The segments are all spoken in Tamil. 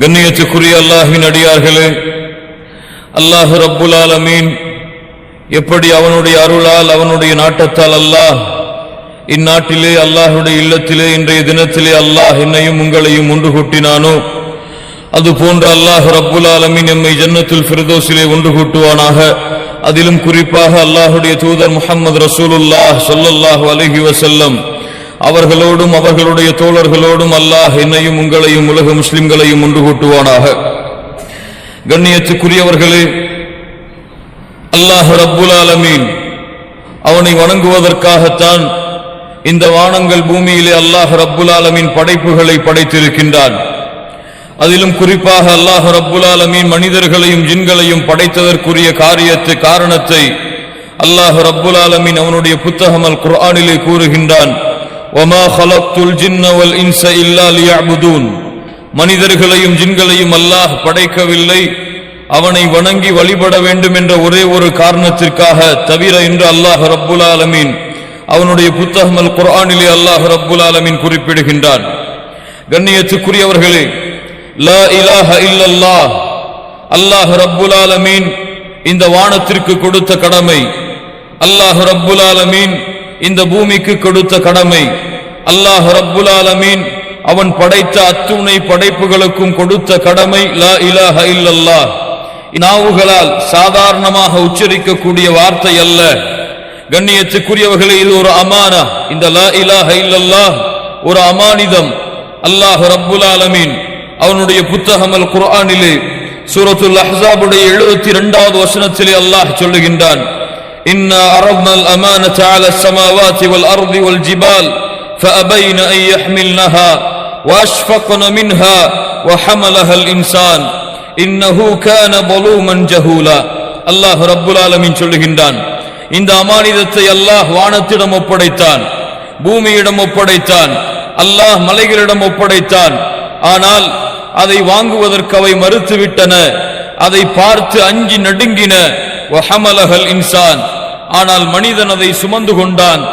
கண்ணியத்துக்குரிய அல்லாஹ்வின் அடியார்களே, அல்லாஹ் ரப்புல் ஆலமீன் எப்படி அவனுடைய அருளால் அவனுடைய நாட்டத்தால் அல்லாஹ் இந்நாட்டிலே அல்லாஹுடைய இல்லத்திலே இன்றைய தினத்திலே அல்லாஹ் என்னையும் உங்களையும் ஒன்று கூட்டினானோ அதுபோன்று அல்லாஹ் ரப்புல் ஆலமீன் எம்மை ஜன்னத்துல் ஃபிர்தௌஸிலே ஒன்று கூட்டுவானாக. அதிலும் குறிப்பாக அல்லாஹுடைய தூதர் முஹம்மது ரசூலுல்லாஹ் ஸல்லல்லாஹு அலைஹி வஸல்லம் அவர்களோடும் அவர்களுடைய தோழர்களோடும் அல்லாஹ் என்னையும் உங்களையும் உலக முஸ்லிம்களையும் ஒன்று கூட்டுவானாக. கண்ணியத்துக்குரியவர்களே, அல்லாஹ் ரப்புல் ஆலமீன் அவனை வணங்குவதற்காகத்தான் இந்த வானங்கள் பூமியிலே அல்லாஹ் ரப்புல் ஆலமீன் படைப்புகளை படைத்திருக்கின்றான். அதிலும் குறிப்பாக அல்லாஹ் ரப்புல் ஆலமீன் மனிதர்களையும் ஜின்களையும் படைத்ததற்குரிய காரணத்தை அல்லாஹ் ரப்புல் ஆலமீன் அவனுடைய புத்தகம் அல் குர்ஆனிலே கூறுகின்றான். وَمَا خَلَقْتُ الْجِنَّ وَالْإِنسَ إِلَّا لِيَعْبُدُونَ மனிதர்களையும் ஜின்களையும் அல்லாஹ் படைக்கவில்லை அவனை வணங்கி வழிபட வேண்டும் என்ற ஒரே ஒரு காரணத்திற்காக தவிர என்று அல்லாஹ் ரப்புல் ஆலமீன் அவனுடைய புத்தகம் அல் குர்ஆனிலே அல்லாஹ் ரப்புல் ஆலமீன் குறிப்பிடுகின்றான். கண்ணியத்துக்குரியவர்களே, லா இலாஹ இல்லல்லாஹ் அல்லாஹ் ரப்புல் ஆலமீன் இந்த வானத்திற்கு கொடுத்த கடமை, அல்லாஹ் ரப்புல் ஆலமீன் இந்த பூமிக்கு கொடுத்த கடமை, அல்லாஹ் ரப்புல் ஆலமீன் அவன் படைத்த அத்துணை படைப்புகளுக்கும் கொடுத்த கடமை லா இலாஹ இல்லல்லாஹ். நாவுகளால் சாதாரணமாக உச்சரிக்கக்கூடிய வார்த்தை அல்ல. கண்ணியத்துக்குரியவர்களே, இது ஒரு அமானா. இந்த லா இலாஹ இல்லல்லாஹ் ஒரு அமானிதம். அல்லாஹ் ரப்புல் ஆலமீன் அவனுடைய புத்தகம் அல் குர்ஆனிலே சூரத்துல் அஹ்ஸாபுடைய 72வது வசனத்திலே அல்லாஹ் சொல்லுகின்றான். இன்னா அரப்னல் அமானத அலா ஸமாவாதி வல் அர்தி வல் ஜிபால் ஃபஅபைன அன் யஹ்மில்னஹா வஅஷ்ஃபக்ன மின்ஹா வஹமலஹல் இன்சான் இன்னஹு கான ظلومன் ஜஹூலா. அல்லாஹ் ரப்புல் ஆலமீன் சொல்லுகின்றான், இந்த அமானிதத்தை அல்லாஹ் வானத்திடம் ஒப்படைத்தான், பூமியிடம் ஒப்படைத்தான், அல்லாஹ் மலைகளிடம் ஒப்படைத்தான். ஆனால் அதை வாங்குவதற்கு அவை மறுத்துவிட்டன, அதை பார்த்து அஞ்சி நடுங்கின. வஹமலஹல் இன்சான், ஆனால் மனிதன் அதை சுமந்து கொண்டான்.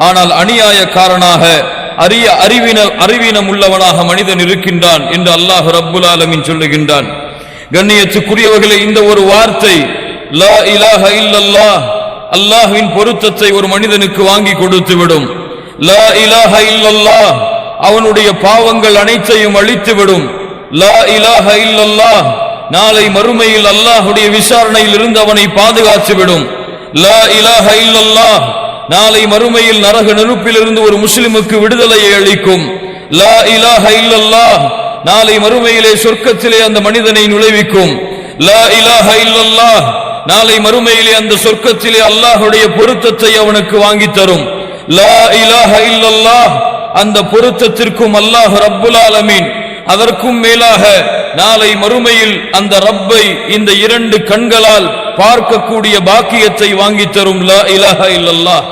ஆனால் அநியாயக்காரனாக அறிவீனம் உள்ளவனாக மனிதன் இருக்கின்றான் என்று அல்லாஹ் ரப்புல் ஆலமீன் சொல்லுகின்றான். கண்ணியத்துக்குரியவர்களே, இந்த ஒரு வார்த்தை லா இலாஹ இல்லல்லாஹ் அல்லாஹ்வின் பொருத்தத்தை ஒரு மனிதனுக்கு வாங்கி கொடுத்து விடும். லா இலாஹ இல்லல்லாஹ் அவனுடைய பாவங்கள் அனைத்தையும் அழித்துவிடும். லா இலாஹ இல்லல்லாஹ் நாளை மறுமையில் அல்லாஹுடைய விசாரணையில் இருந்து அவனை பாதுகாத்துவிடும். லா இலாஹ இல்லல்லாஹ் நாளை மறுமையில் நரக நெருப்பில் இருந்து ஒரு முஸ்லிமுக்கு விடுதலையை அளிக்கும். லா இலாஹ இல்லல்லாஹ் நாளை மறுமையிலே சொர்க்கத்திலே அந்த மனிதனை நுழைவிக்கும். லா இலாஹ இல்லல்லாஹ் நாளை மறுமையிலே அந்த சொர்க்கத்திலே அல்லாஹுடைய பொருத்தத்தை அவனுக்கு வாங்கி தரும். லா இலாஹ இல்லல்லாஹ் அந்த பொருத்தத்திற்கும் அல்லாஹ் ரப்புல் ஆலமீன் அதற்கும் மேலாக நாளை மறுமையில் அந்த ரப்பை இந்த இரண்டு கண்களால் பார்க்கக்கூடிய பாக்கியத்தை வாங்கி தரும். லா இலாஹ இல்லல்லாஹ்.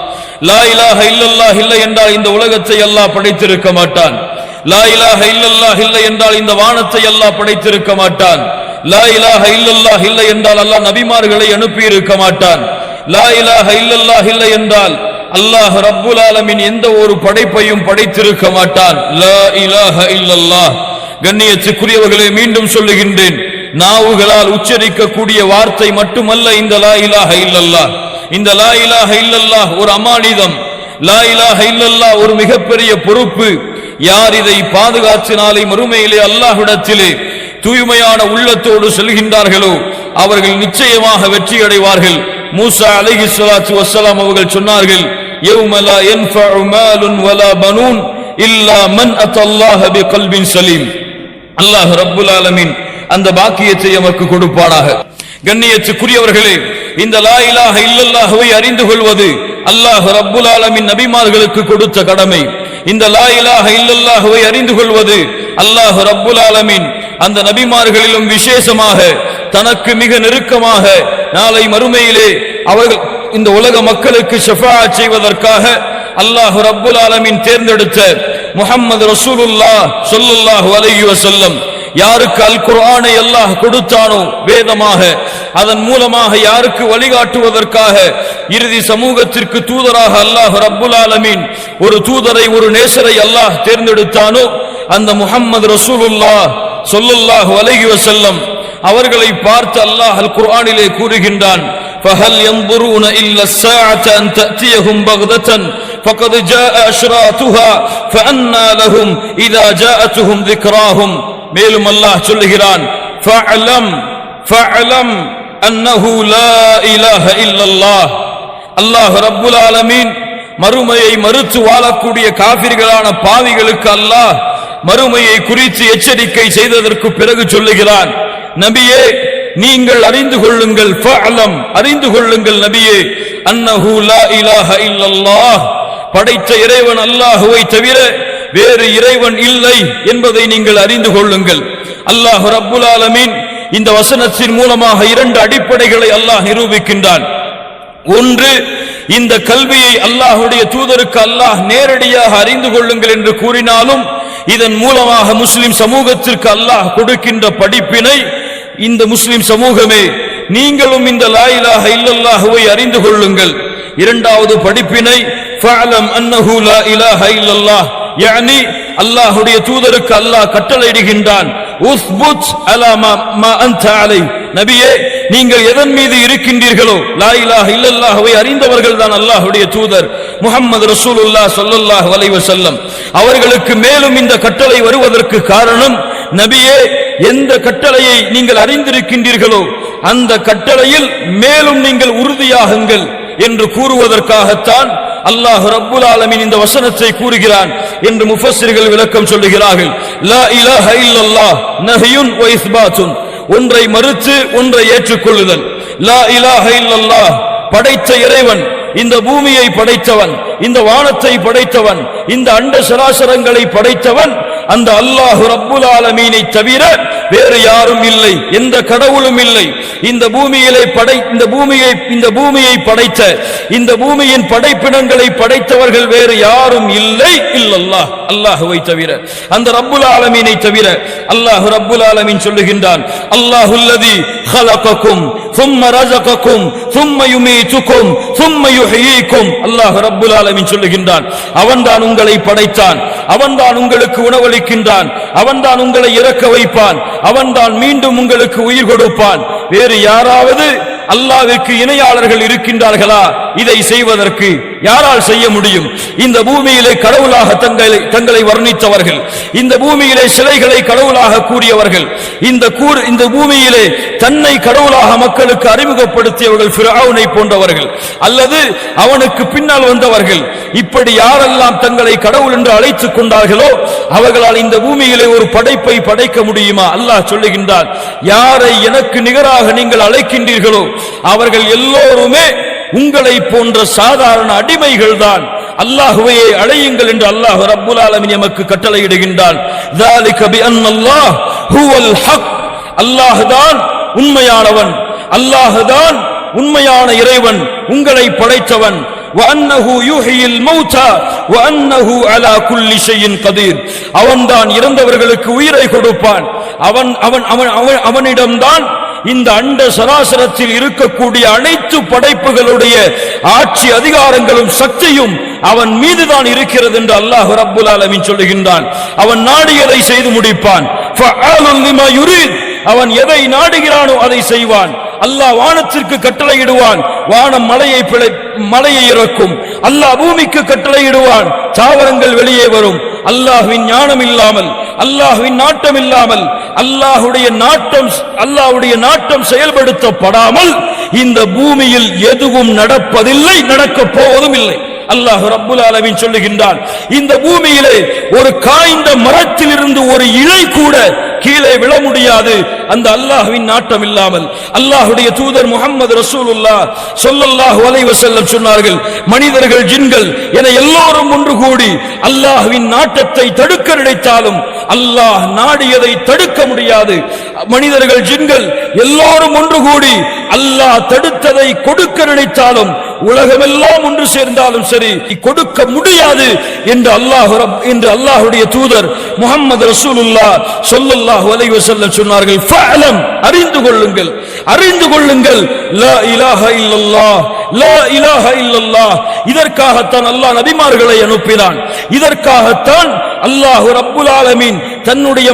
லா இலாஹ இல்லல்லாஹ் இல்லை என்றால் இந்த உலகத்தை அல்லாஹ் படைத்திருக்க மாட்டான். லா இலாஹ இல்லல்லாஹ் இல்லை என்றால் இந்த வானத்தை அல்லாஹ் படைத்திருக்க மாட்டான். லா இலாஹ இல்லல்லாஹ் இல்லை என்றால் அல்லாஹ் நபிமார்களை அனுப்பி இருக்க மாட்டான். லா இலாஹ இல்லல்லாஹ் இல்லை என்றால் அல்லாஹ் ரப்புல் ஆலமீன் எந்த ஒரு படைப்பையும் படைத்திருக்க மாட்டான். லா இலாஹ இல்லல்லாஹ். கண்ணியத்துக்குரியவர்களே, மீண்டும் சொல்லுகின்றேன், நாவுகளால் உச்சரிக்கக்கூடிய வார்த்தை மட்டுமல்ல இந்த லா இலாஹ இல்லல்லாஹ். இந்த லா இலாஹ இல்லல்லாஹ் ஒரு அமானிதம். லா இலாஹ இல்லல்லாஹ் ஒரு மிகப்பெரிய பொறுப்பு. யார் இதை பாதுகாத்தினாலே மறுமையிலே அல்லாஹ்விடத்திலே தூய்மையான உள்ளத்தோடு செல்கின்றார்களோ அவர்கள் நிச்சயமாக வெற்றி அடைவார்கள். மூசா அலைஹிஸ்ஸலாத்து வஸ்ஸலாம் அவர்கள் சொன்னார்கள், யௌம லா யன்ஃபஉ மாலுன் வலா பனூன் இல்லா மன் அத்தல்லாஹ பிகல்பின் சலீம். அல்லாஹ் ரப்புல் ஆலமீன் அந்த பாக்கியத்தை நமக்கு கொடுப்பானாக. கண்ணியத்துக்குரியவர்களே, இந்த லா இலாஹ இல்லல்லாஹ்வை அறிந்து கொள்வது அல்லாஹ் ரப்புல் ஆலமீன் நபிமார்களுக்கு கொடுத்த கடமை. இந்த லா இலாஹ இல்லல்லாஹ்வை அறிந்து கொள்வது அல்லாஹ் ரப்புல் ஆலமீன் அந்த நபிமார்களிலும் விசேஷமாக தனக்கு மிக நெருக்கமாக நாளை மறுமையிலே அவர்கள் இந்த உலக மக்களுக்கு ஷஃபாஅத் செய்வதற்காக அல்லாஹ் ரப்புல் ஆலமீன் தேர்ந்தெடுத்த முஹம்மது ரசூலுல்லாஹ் ஸல்லல்லாஹு அலைஹி வஸல்லம் யாருக்கு அல் குர்ஆனை அல்லாஹ் கொடுத்தானோ வேதமாக, அதன் மூலமாக யாருக்கு வழிகாட்டுவதற்காக இறுதி சமூகத்திற்கு தூதராக அல்லாஹ் ரப்புல் ஆலமீன் ஒரு தூதரை ஒரு நேசரை அல்லாஹ் தேர்ந்தெடுத்தானோ அந்த முஹம்மது ரசூலுல்லாஹ் ஸல்லல்லாஹு அலைஹி வஸல்லம் அவர்களை பார்த்து அல்லாஹ் அல் குர்ஆனிலே கூறுகின்றான், فهل ينظرون إلا الساعة أن تأتيهم بغتة فقد جاء أشراطها فأنى لهم إذا جاءتهم ذكراهم. மேலும் அல்லாஹ் சொல்லுகிறான், فاعلم أنه لا إله إلا الله. அல்லாஹ் ரப்புல் ஆலமீன் மறுமையை மறுத்து வாழக்கூடிய காபிர்களான பாவிகளுக்கு அல்லாஹ் மறுமையை குறித்து எச்சரிக்கை செய்ததற்கு பிறகு சொல்லுகிறான், நபியே நீங்கள் அறிந்து கொள்ளுங்கள், ஃபஅலம் அறிந்து கொள்ளுங்கள் நபியே, அன்னஹு லா இலாஹ இல்லல்லாஹ் படைத்த இறைவன் அல்லாஹுவை தவிர வேறு இறைவன் இல்லை என்பதை நீங்கள் அறிந்து கொள்ளுங்கள். அல்லாஹ் ரப்புல் ஆலமீன் இந்த வசனத்தின் மூலமாக இரண்டு அடிப்படைகளை அல்லாஹ் நிரூபிக்கின்றான். ஒன்று, இந்த கல்வியை அல்லாஹ்வுடைய தூதருக்கு அல்லாஹ் நேரடியாக அறிந்து கொள்ளுங்கள் என்று கூறினாலும் இதன் மூலமாக முஸ்லிம் சமூகத்திற்கு அல்லாஹ் கொடுக்கின்ற படிப்பினை, இந்த முஸ்லிம் சமூகமே நீங்களும் இந்த லா இலாஹ இல்லல்லாஹுவை அறிந்து கொள்ளுங்கள். இரண்டாவது படிப்பினை, ஃபஅலம் அன்னஹு லா இலாஹ இல்லல்லாஹ், யானி அல்லாஹ்வுடைய தூதருக்கு அல்லாஹ் கட்டளையிடுகின்றான், உஸ்புத் அலா மா அன்த அலை, நபியே நீங்கள் எதன் மீது இருக்கின்றீர்களோ, லா இலாஹ இல்லல்லாஹுவை அறிந்தவர்கள் தான் அல்லாஹ்வுடைய தூதர் முஹம்மது ரசூலுல்லாஹ் ஸல்லல்லாஹு அலைஹி வஸல்லம் அவர்களுக்கு மேலும் இந்த கட்டளை வருவதற்கு காரணம், நபியே எந்த கட்டளையை நீங்கள் அறிந்திருக்கின்றீர்களோ அந்த கட்டளையில் மேலும் நீங்கள் உறுதியாகுங்கள் என்று கூறுவதற்காகத்தான் அல்லாஹ் ரப்புல் ஆலமீன் இந்த வசனத்தை கூறுகிறான் என்று முஃபஸ்ஸிர்கள் விளக்கம் சொல்லுகிறார்கள். லா இலாஹ இல்லல்லாஹ் நஹ்யுன் வ இஸ்பாத்துன், ஒன்றை மறுத்து ஒன்றை ஏற்றுக்கொள்ளுதல். லா இலாஹ இல்லல்லாஹ் படைத்த இறைவன், இந்த பூமியை படைத்தவன், இந்த வானத்தை படைத்தவன், இந்த அண்ட சராசரங்களை படைத்தவன் அந்த அல்லாஹ் ரப்புல் ஆலமீனை தவிர வேறு யாரும் இல்லை, எந்த கடவுளும் இல்லை. இந்த பூமியை படைத்த, இந்த பூமியின் படைப்பினங்களை படைத்தவர்கள் வேறு யாரும் இல்லை, இல்லல்லாஹ் அல்லாஹ்வை தவிர, அந்த ரப்புல் ஆலமீனை தவிர. அல்லாஹ் ரப்புல் ஆலமீன் சொல்லுகின்றான், அல்லாஹுல்லதி خلقكم ثم رزقكم ثم يميتكم ثم يحييكم. அல்லாஹ் ரப்புல் ஆலமீன் சொல்லுகின்றான், அவன்தான் உங்களை படைத்தான், அவன்தான் உங்களுக்கு உணவளிக்கின்றான், அவன்தான் உங்களை இறக்க வைப்பான், அவன்தான் மீண்டும் உங்களுக்கு உயிர் கொடுப்பான். வேறு யாராவது அல்லாஹ்விற்கு இணையாளர்கள் இருக்கின்றார்களா? இதை செய்வதற்கு யாரால் செய்ய முடியும்? இந்த பூமியிலே கடவுளாக தங்களை வர்ணித்தவர்கள், இந்த பூமியிலே சிலைகளை கடவுளாக கூறியவர்கள், இந்த பூமியிலே தன்னை கடவுளாக மக்களுக்கு அறிமுகப்படுத்தியவர்கள் ஃபிரௌனை போன்றவர்கள், அல்லது அவனுக்கு பின்னால் வந்தவர்கள். இப்படி யாரெல்லாம் தங்களை கடவுள் என்று அழைத்துக் கொண்டார்களோ அவர்களால் இந்த பூமியிலே ஒரு படைப்பை படைக்க முடியுமா? அல்லாஹ் சொல்லுகின்றான், யாரை எனக்கு நிகராக நீங்கள் அழைக்கின்றீர்களோ அவர்கள் எல்லோருமே உங்களை போன்ற சாதாரண அடிமைகள் தான். அல்லாஹ்வையே அழையுங்கள் என்று அல்லாஹ் ரப்புல் ஆலமீன் நமக்கு கட்டளையிடுகின்றான். ذَلِكَ بِأَنَّ اللَّهَ هُوَ الْحَقُّ, அல்லாஹ்தான் உண்மையானவன், அல்லாஹ்தான் உண்மையான இறைவன், உங்களை படைத்தவன். وَأَنَّهُ يُحْيِي الْمَوْتَى وَأَنَّهُ عَلَى كُلِّ شَيْءٍ قَدِيرٌ, அவன்தான் இறந்தவர்களுக்கு உயிரை கொடுப்பான். அவனிடம்தான் இந்த அண்ட சராசரத்தில் இருக்கக்கூடிய அனைத்து படைப்புகளுடைய ஆட்சி அதிகாரங்களும் சக்தியும் அவன் மீதுதான் இருக்கிறது என்று அல்லாஹ் ரப்புல் ஆலமீன் சொல்லுகின்றான். அவன் நாடியதை செய்து முடிப்பான். ஃபஅலுல் லிமா யுரீத், அவன் எதை நாடுகிறானோ அதை செய்வான். அல்லாஹ் வானத்திற்கு கட்டளையிடுவான், வானம் மலையை இறக்கும். அல்லாஹ் பூமிக்கு கட்டளையிடுவான், தாவரங்கள் வெளியே வரும். அல்லாஹ்வின் ஞானம் இல்லாமல், அல்லாஹ்வின் நாட்டம் இல்லாமல், அல்லாஹ்வுடைய நாட்டம் செயல்படுத்தப்படாமல் இந்த பூமியில் எதுவும் நடப்பதில்லை, நடக்கப் போவதும் இல்லை. அல்லாஹ் ரப்புல் ஆலமீன் சொல்லுகின்றான், இந்த பூமியிலே ஒரு காய்ந்த மரத்தில் இருந்து ஒரு இலை கூட கீழே விழ முடியாது அந்த அல்லாஹ்வின் நாட்டம் இல்லாமல். அல்லாஹ்வுடைய தூதர் முஹம்மது ரசூலுல்லாஹ் ஸல்லல்லாஹு அலைஹி வஸல்லம் சொன்னார்கள், மனிதர்கள் ஜின்கள் என எல்லோரும் ஒன்று கூடி அல்லாஹ்வின் நாட்டத்தை தடுக்க நினைத்தாலும் அல்லாஹ் நாடியதை தடுக்க முடியாது. மனிதர்கள் ஜின்கள் எல்லோரும் ஒன்று கூடி அல்லாஹ் தடுத்ததை கொடுக்க நினைத்தாலும், உலகமெல்லாம் ஒன்று சேர்ந்தாலும் சரி கொடுக்க முடியாது என்று அல்லாஹ்வுடைய தூதர் முஹம்மது ரசூலுல்லாஹ் ஸல்லல்லாஹு அலைஹி வஸல்லம் சொன்னார்கள். ஃபஅலம், அறிந்து கொள்ளுங்கள், லா இலாஹ இல்லல்லாஹ், லா இலாஹ இல்லல்லாஹ். இதற்காகத்தான் அல்லாஹ் நபிமார்களை அனுப்பினான், இதற்காகத்தான் அல்லாஹ் ரப்புல் ஆலமீன் தன்னுடைய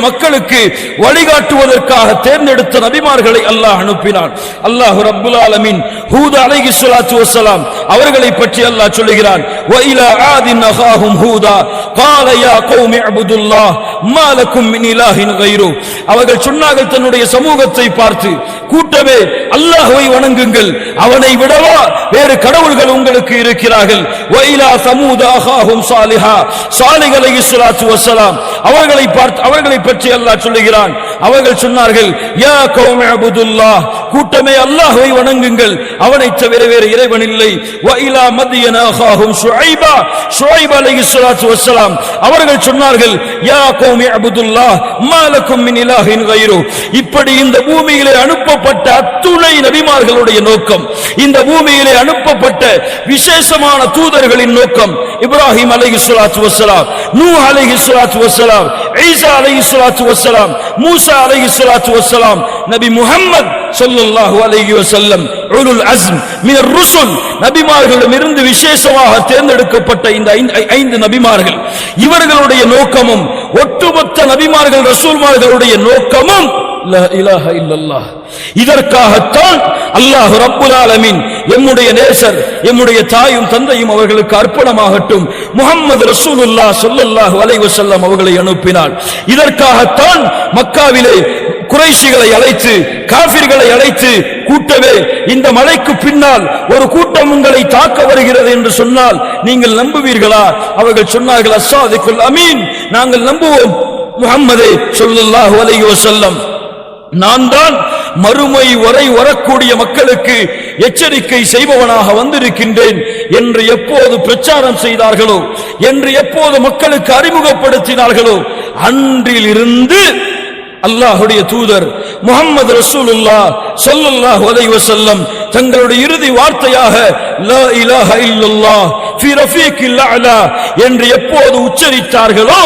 மக்களுக்கு வழிகாட்டுவதற்காக தேர்ந்தெடுத்த நபிமார்களை அல்லாஹ் அனுப்பினான். அல்லாஹ் ரப்புல் ஆலமீன் ஹூத் அலைஹிஸ்ஸலாத்து வஸ்ஸலாம் அவர்களை பற்றி அல்லாஹ் சொல்லுகிறான், வ இலா ஆதின் அகாஹும் ஹூதா قال يا قوم اعبدوا الله ما لكم من اله غيره. அவர்கள் சொன்னார்கள் தன்னுடைய சமூகத்தை பார்த்து, கூட்டமே அல்லாஹ்வை வணங்குங்கள், அவனை விடவா வேறு கடவுள்கள் உங்களுக்கு இருக்கிறார்கள். வ இலா சமூத அகாஹும் சாலிஹா, சாலிஹ் அலைஹிஸ்ஸலாத்து வஸ்ஸலாம் அவர்களை பற்றி அல்லாஹ் சொல்லுகிறான், அவர்கள் சொன்னார்கள், யா கௌமி அபுதுல்லாஹ், கூட்டமே அல்லாஹ்வை வணங்குங்கள், அவனை தவிர வேறு இறைவன் இல்லை. வ இலா மத்யன அகாஹும் ஷுஐபா, ஷுஐப் அலைஹிஸ்ஸலாத்து வஸ்ஸலாம் அவர்கள் சொன்னார்கள், யா கௌமி அபுதுல்லாஹ் மா லக்கும் மின் இலாஹின் கைரு. இப்படி இந்த பூமியிலே அனுப்பப்பட்ட அத்துணை நபிமார்களுடைய நோக்கம், இந்த பூமியிலே அனுப்பப்பட்ட விசேஷமான தூதர்களின் நோக்கம், இப்ராஹிம் அலைஹிஸ்ஸலாத்து வஸ்ஸலாம், நூஹ் அலைஹிஸ்ஸலாத்து வஸ்ஸலாம், ஈசா அலைஹிஸ்ஸலாத்து வஸ்ஸலாம், மூசா அலைஹிஸ்ஸலாத்து வஸ்ஸலாம், நபி முஹம்மது ஸல்லல்லாஹு அலைஹி வஸல்லம் உலுல் அஸ்ம் மினர் ருசுல், நபிமார்களிடமிருந்து விசேஷமாக தேர்ந்தெடுக்கப்பட்ட இந்த 5 நபிமார்கள், இவர்களுடைய நோக்கமும் ஒட்டுமொத்த நபிமார்கள் ரசூல்மார்களுடைய நோக்கமும் லா இலாஹ இல்லல்லாஹ். இதற்காகத்தான் அல்லாஹ் ரப்புல் ஆலமீன் எம்முடைய நேசர், எம்முடைய தாயும் தந்தையும் அவர்களுக்கு அர்ப்பணமாகட்டும் முஹம்மது ரசூலுல்லாஹ் ஸல்லல்லாஹு அலைஹி வஸல்லம் அவர்களை அனுப்பினார். இதற்காகத்தான் மக்காவிலே குறைஷிகளை அழைத்து, காஃபிர்களை அழைத்து, கூட்டவே இந்த மலைக்கு பின்னால் ஒரு கூட்டம் உங்களை தாக்க வருகிறது என்று சொன்னால் நீங்கள் நம்புவீர்களா? அவர்கள் சொன்னார்கள், அஸ்ஸாதிகுல் அமீன், நாங்கள் நம்புவோம் முஹம்மதே ஸல்லல்லாஹு அலைஹி வஸல்லம், நான் தான் மறுமை வரை வரக்கூடிய மக்களுக்கு எச்சரிக்கை செய்பவனாக வந்திருக்கின்றேன் என்று எப்போது பிரச்சாரம் செய்தார்களோ, என்று எப்போது மக்களுக்கு அறிமுகப்படுத்தினார்களோ, அன்றிலிருந்து அல்லாஹ்வுடைய தூதர் முஹம்மது ரசூலுல்லாஹ் ஸல்லல்லாஹு அலைஹி வஸல்லம் தங்களுடைய இறுதி வார்த்தையாக லா இலாஹ இல்லல்லாஹ் ஃபீ ரஃபீகில் அலா என்று எப்போது உச்சரித்தார்களோ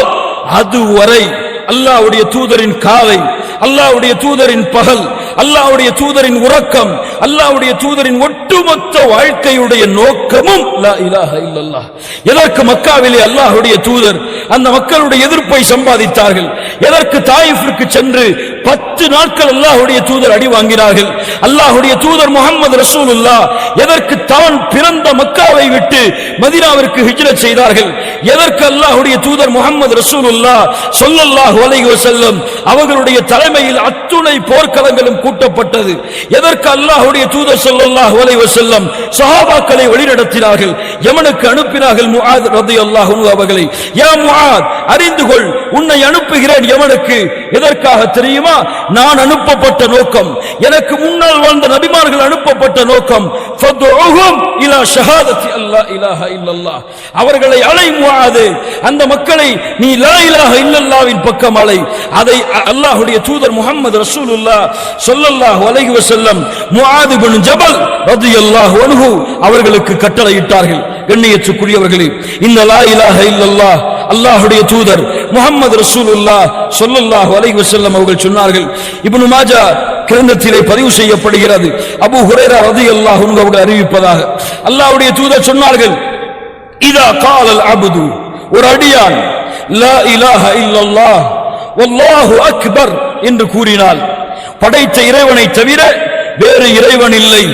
அதுவரை அல்லாஹ்வுடைய தூதரின் காலை, அல்லாஹ்வுடைய தூதரின் பகல், அல்லாஹ்வுடைய தூதரின் உறக்கம், அல்லாஹ்வுடைய தூதரின் ஒட்டுமொத்த வாழ்க்கையுடைய நோக்கமும் லா இலாஹ இல்லல்லாஹ். எதற்கு மக்காவிலே அல்லாஹ்வுடைய தூதர் அந்த மக்களுடைய எதிர்ப்பை சம்பாதித்தார்கள்? எதற்கு தாயிஃபிற்கு சென்று 10 நாட்கள் அல்லாஹ்வுடைய தூதர் அடி வாங்கினார்கள்? அல்லாஹ்வுடைய தூதர் முஹம்மது ரசூலுல்லாஹ் எதற்கு தான் பிறந்த மக்காவை விட்டு மதீனாவிற்கு ஹிஜ்ரத் செய்தார்கள்? எதற்கு அல்லாஹ்வுடைய தூதர் முஹம்மது ரசூலுல்லாஹ் ஸல்லல்லாஹு அலைஹி வஸல்லம் அவர்களுடைய தலைமையில் அத்துணை போர்க்களங்களும் கூட்டப்பட்டது? எதற்கு அல்லாஹ்வுடைய தூதர் ஸல்லல்லாஹு அலைஹி வஸல்லம் சஹாபாக்களை வழிநடத்தினார்கள்? யமனுக்கு அனுப்பினார்கள் முஆத் ரலியல்லாஹு அன்ஹு அவர்களை. யா முஆத், அறிந்து கொள், உன்னை அனுப்புகிறேன் யமனுக்கு. எதற்காக தெரியுமா? நான் அனுப்பப்பட்ட நோக்கம், எனக்கு முன்னால் வாழ்ந்த நபிமார்கள் அனுப்பப்பட்ட நோக்கம், ஃபதுஉஹும் இலா ஷஹாதத்தி அல்லா இலாஹ இல்லல்லாஹ், அவர்களை அழை முஆத், அந்த மக்களை நீ லா இலாஹ இல்லல்லாஹ்வின் பக்கம் அழை. அதை அல்லாஹ்வுடைய தூதர் முஹம்மது ரசூலுல்லாஹ் ஸல்லல்லாஹு அலைஹி வஸல்லம் முஆத் இப்னு ஜபல் ரலியல்லாஹு அன்ஹு அவர்களுக்கு கட்டளையிட்டார்கள். கண்ணியத்துக்குரியவர்களே, இந்த லா இலாஹ இல்லல்லாஹ் அல்லாஹ்வுடைய தூதர் முஹம்மது ரசூலுல்லாஹ் ஸல்லல்லாஹு அலைஹி வஸல்லம் அவர்கள் சொன்னார்கள். இப்னு மாஜா கிரந்தத்திலே பதிவு செய்யப்படுகிறது. அபூ ஹுரைரா ரலியல்லாஹு அன்ஹு அவர்கள் அறிவிப்பதாக, அல்லாஹ்வுடைய தூதர் சொன்னார்கள், இதா காலல் அப்து, ஒரு அடியான் லா இலாஹ இல்லல்லாஹ் வல்லாஹு அக்பர் என்று கூறினால், படைத்த இறைவனை தவிர வேறு இறைவன் இல்லை,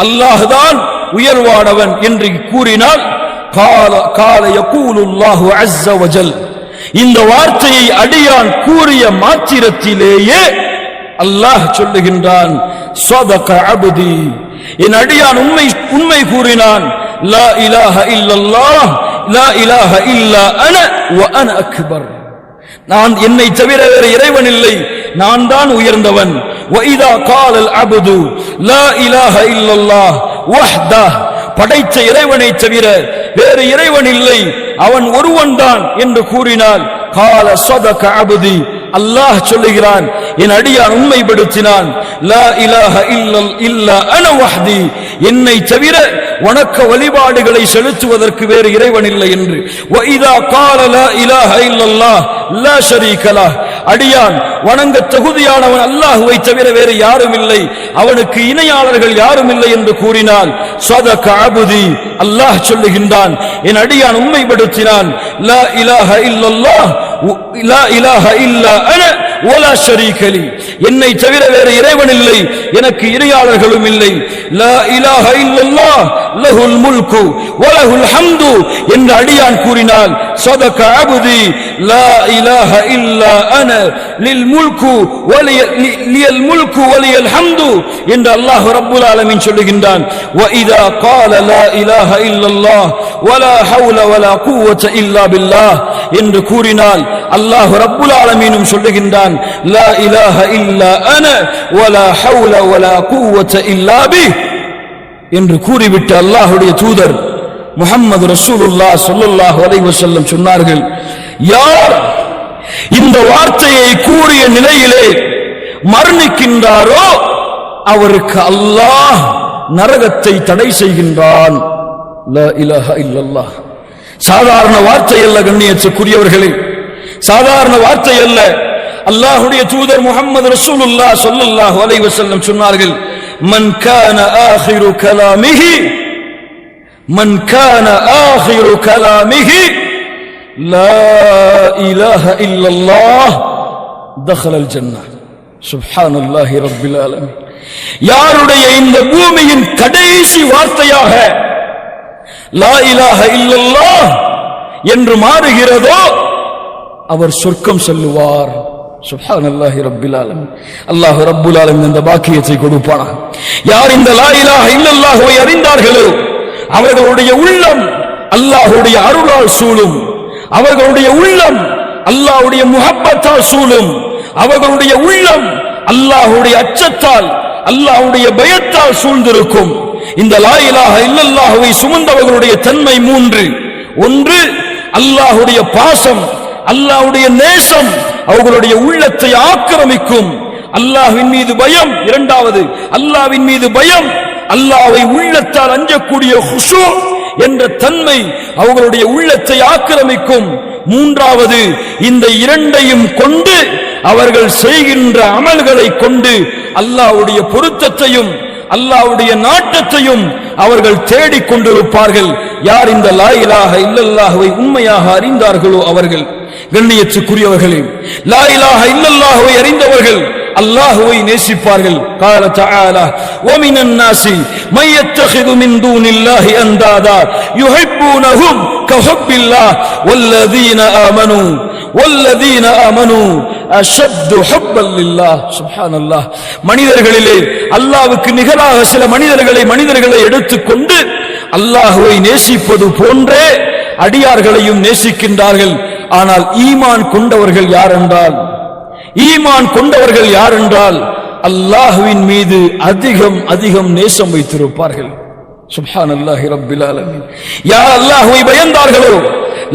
அல்லாஹ்தான் உயர்வானவன் என்று கூறினால், கால யகூலுல்லாஹு அஸ்ஸ வஜல், இந்த வார்த்தையை அடியான் கூறிய மாத்திரத்திலேயே அல்லாஹ் சொல்லுகின்றான், ஸதக அப்தி, என் அடியான் உண்மை கூறினான். லா இலாஹ இல்லல்லாஹ் லா இலாஹ இல்லா அன வ அன அக்பர், நான் என்னை தவிர வேறு இறைவன் இல்லை, நான் தான் உயர்ந்தவன். வ இதா காலல் அப்து லா இலாஹ இல்லல்லாஹ் வஹ்தஹ், படைத்த இறைவனை தவிர வேறு இறைவன் இல்லை, அவன் ஒருவன் தான் என்று கூறினால், கால ஸதக அப்தி, அல்லாஹ் சொல்லுகிறான், என் அடியான் உண்மைப்படுத்தினான். லா இலாஹ இல்லா அன வஹ்தி, என்னை தவிர வணக்க வழிபாடுகளை செலுத்துவதற்கு வேறு இறைவன் இல்லை என்று. வ இதா கால லா இலாஹ இல்லல்லாஹ் லா ஷரீக லஹ், அடியான் வணங்க தகுதியானவன் அல்லாஹ்வை தவிர வேறு யாரும் இல்லை, அவனுக்கு இணையாளர்கள் யாரும் இல்லை என்று கூறினால், ஸதக அப்தி, அல்லாஹ் சொல்லுகின்றான், என் அடியான் உண்மைப்படுத்தினான். லா இலாஹ இல்லல்லாஹ் லா இலாஹ இல்லா அன வலா ஷரீக லி, என்னை தவிர வேறு இறைவன் இல்லை, எனக்கு இறையாளர்களும் இல்லை. லா இலாஹ இல்லல்லாஹ் லஹுல் முல்கு வலஹுல் ஹம்து என்று அடியான் கூறினால் ஸதக அப்தி லா இலாஹ இல்லா அன லில் முல்கு லியல் முல்கு வலியல் ஹம்து என்று அல்லாஹ் ரப்புல் ஆலமீன் சொல்லுகின்றான். வ இதா قال لا اله الا الله ولا حول ولا قوه الا بالله என்று கூறினால் அல்லாஹ் ரப்புல் ஆலமீனும் சொல்லுகின்றான் லா இலாஹ இல்லா அன வலா ஹவுல வலா குவத இல்லா பி என்று கூறிவிட்டு அல்லாஹ்வுடைய தூதர் முஹம்மது ரசூலுல்லாஹ் ஸல்லல்லாஹு அலைஹி வஸல்லம் சொன்னார்கள், யார் இந்த வார்த்தையை கூறிய நிலையிலே மரணிக்கின்றாரோ அவருக்கு அல்லாஹ் நரகத்தை தடை செய்கின்றான். லா இலாஹ இல்லல்லாஹ் சாதாரண வார்த்தை அல்ல கண்ணியத்துக்குரியவர்களே, சாதாரண வார்த்தை அல்ல. அல்லாஹ்வுடைய தூதர் முஹம்மது ரசூலுல்லாஹ் ஸல்லல்லாஹு அலைஹி வஸல்லம் சொன்னார்கள், மன் கான ஆகிரு கலாமிஹி லா இலாஹ இல்லல்லாஹ் தഖலல் ஜன்னah. சுப்ஹானல்லாஹி ரப்பில் ஆலமீன். யாருடைய இந்த பூமியின் கடைசி வார்த்தையாக லா இலாஹ இல்லல்லாஹ் என்று மாறுகிறதோ அவர் சொர்க்கம் செல்லுவார். சுப்ஹானல்லாஹி ரப்பில் ஆலமீன். அல்லாஹ் ரப்புல் ஆலமீன் இந்த பாக்கியத்தை கொடுப்பானாக. யார் இந்த லா இலாஹ இல்லல்லாஹ்வை அறிந்தார்களோ அவர்களுடைய உள்ளம் அல்லாஹ்வுடைய அருளால் சூழும், அவர்களுடைய உள்ளம் அல்லாஹ்வுடைய முஹப்பத்தால் சூழும், அவர்களுடைய உள்ளம் அல்லாஹ்வுடைய அச்சத்தால் அல்லாஹ்வுடைய பயத்தால் சூழ்ந்திருக்கும். இந்த லா இலாஹ இல்லல்லாஹ்வை சுமந்தவர்களுடைய தன்மை மூன்று. ஒன்று அல்லாஹ்வுடைய பாசம், அல்லாஹ்வுடைய நேசம் அவர்களுடைய உள்ளத்தை ஆக்கிரமிக்கும். அல்லாஹ்வின் மீது பயம். இரண்டாவது அல்லாஹ்வின் மீது பயம், அல்லாஹ்வை உள்ளத்தால் அஞ்சக்கூடிய குஷூ என்ற தன்மை அவர்களுடைய உள்ளத்தை ஆக்கிரமிக்கும். மூன்றாவது இந்த இரண்டையும் கொண்டு அவர்கள் செய்கின்ற அமல்களை கொண்டு அல்லாஹ்வுடைய பொருத்தத்தையும் அல்லாஹ்வுடைய நாட்டத்தையும் அவர்கள் தேடிக் கொண்டிருப்பார்கள். யார் இந்த லா இலாஹ இல்லல்லாஹ்வை உண்மையாக அறிந்தார்களோ அவர்கள். கண்ணியத்துக்குரியவர்களே, லா இலாஹ இல்லல்லாஹ்வை அறிந்தவர்கள் அல்லாஹ்வை நேசிப்பார்கள். قال تعالى ومن الناس من يتخذ من دون الله اندادا يحبونهم كحب الله والذين آمنوا أشد حبا لله. சுப்ஹானல்லாஹ். மனிதர்களிலே அல்லாஹ்வுக்கு நிகராக சில மனிதர்களை எடுத்துக்கொண்டு அல்லாஹ்வை நேசிப்பது போன்றே அடியார்களையும் நேசிக்கின்றார்கள். ஆனால் ஈமான் கொண்டவர்கள் யார் என்றால் அல்லாஹ்வின் மீது அதிகம் நேசம் வைத்திருப்பார்கள். சுப்ஹானல்லாஹி ரப்பில் ஆலமீன். யார் அல்லாஹ்வை பயந்தார்களோ,